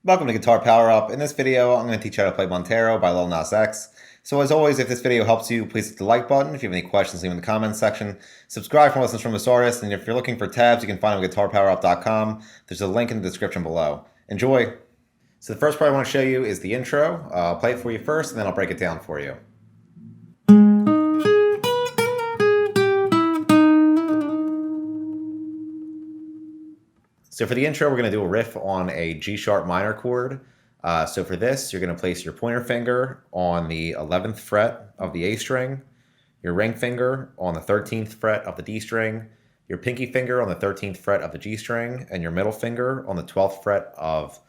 Welcome to Guitar Power Up. In this video, I'm going to teach you how to play Montero by Lil Nas X. So as always, if this video helps you, please hit the like button. If you have any questions, leave them in the comments section. Subscribe for lessons from this artist, and if you're looking for tabs, you can find them at guitarpowerup.com. There's a link in the description below. Enjoy! So the first part I want to show you is the intro. I'll play it for you first, and then I'll break it down for you. So for the intro, we're going to do a riff on a G sharp minor chord. So for this, you're going to place your pointer finger on the 11th fret of the A string, your ring finger on the 13th fret of the D string, your pinky finger on the 13th fret of the G string, and your middle finger on the 12th fret of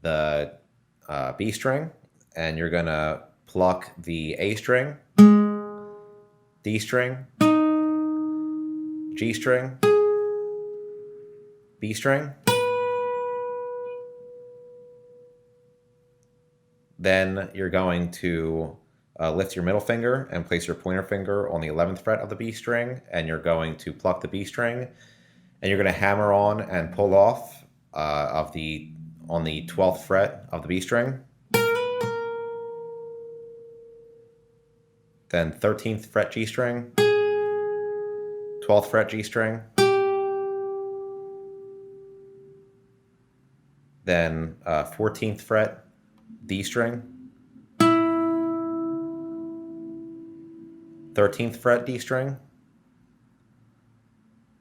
the B string. And you're going to pluck the A string, D string, G string, B string. Then you're going to lift your middle finger and place your pointer finger on the 11th fret of the B string, and you're going to pluck the B string, and you're going to hammer on and pull off on the 12th fret of the B string. Then 13th fret G string, 12th fret G string, then 14th fret D string, 13th fret D string,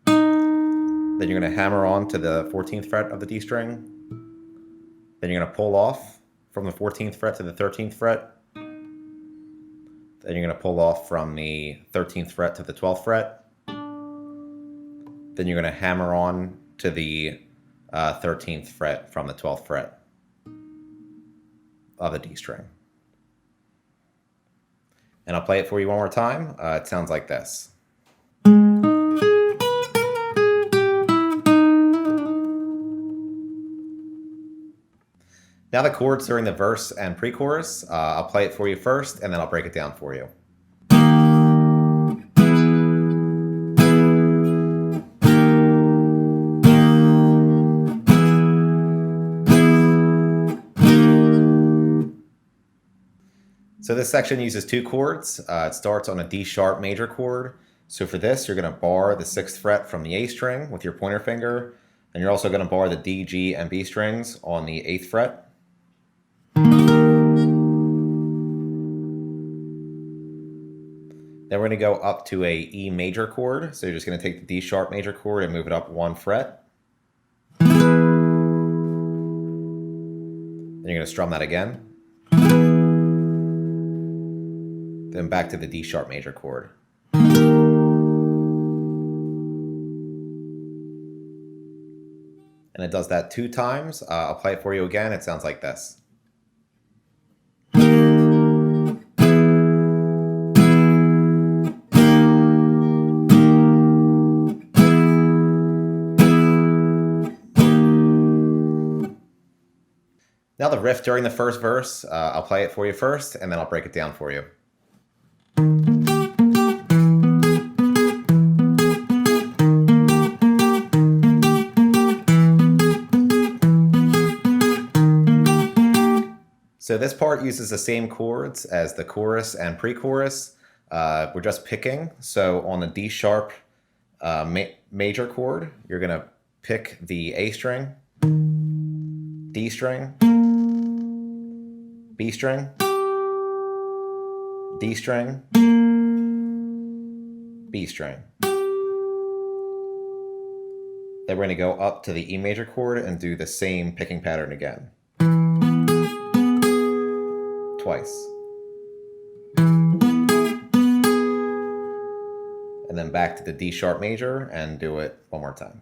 then you're going to hammer on to the 14th fret of the D string, then you're going to pull off from the 14th fret to the 13th fret, then you're going to pull off from the 13th fret to the 12th fret, then you're going to hammer on to the 13th fret from the 12th fret of the D string. And I'll play it for you one more time. It sounds like this. Now the chords during the verse and pre-chorus. I'll play it for you first, and then I'll break it down for you. So this section uses two chords. It starts on a D sharp major chord. So for this, you're going to bar the 6th fret from the A string with your pointer finger, and you're also going to bar the D, G, and B strings on the 8th fret. Then we're going to go up to a E major chord. So you're just going to take the D sharp major chord and move it up 1 fret. Then you're going to strum that again. Then back to the D sharp major chord. And it does that 2 times. I'll play it for you again. It sounds like this. Now the riff during the first verse, I'll play it for you first, and then I'll break it down for you. So this part uses the same chords as the chorus and pre-chorus. We're just picking. So on the D sharp major chord, you're going to pick the A string, D string, B string, D string, B string. Then we're going to go up to the E major chord and do the same picking pattern again. Twice. And then back to the D sharp major and do it one more time.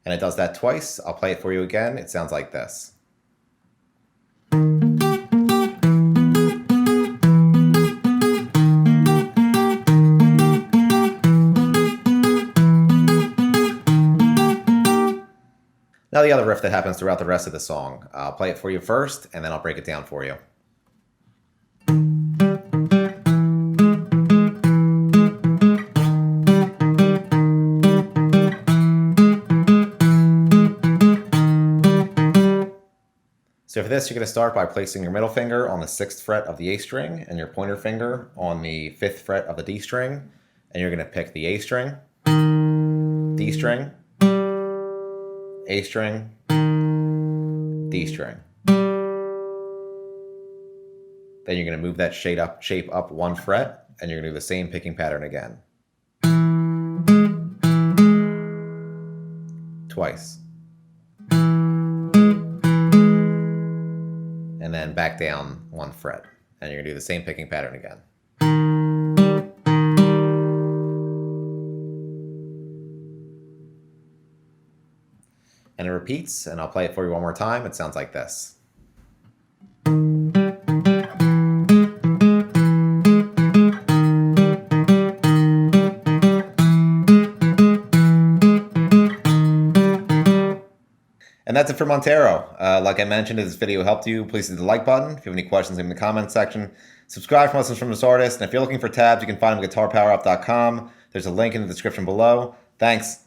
And it does that twice. I'll play it for you again. It sounds like this. Now the other riff that happens throughout the rest of the song. I'll play it for you first, and then I'll break it down for you. So for this, you're going to start by placing your middle finger on the 6th fret of the A string and your pointer finger on the 5th fret of the D string. And you're going to pick the A string, D string, A string, D string. Then you're going to move that shape up 1 fret, and you're going to do the same picking pattern again. Twice. And then back down 1 fret, and you're going to do the same picking pattern again. And it repeats, and I'll play it for you one more time. It sounds like this. And that's it for Montero. Like I mentioned, if this video helped you, please hit the like button. If you have any questions, leave them in the comments section. Subscribe for lessons from this artist. And if you're looking for tabs, you can find them at guitarpowerup.com. There's a link in the description below. Thanks.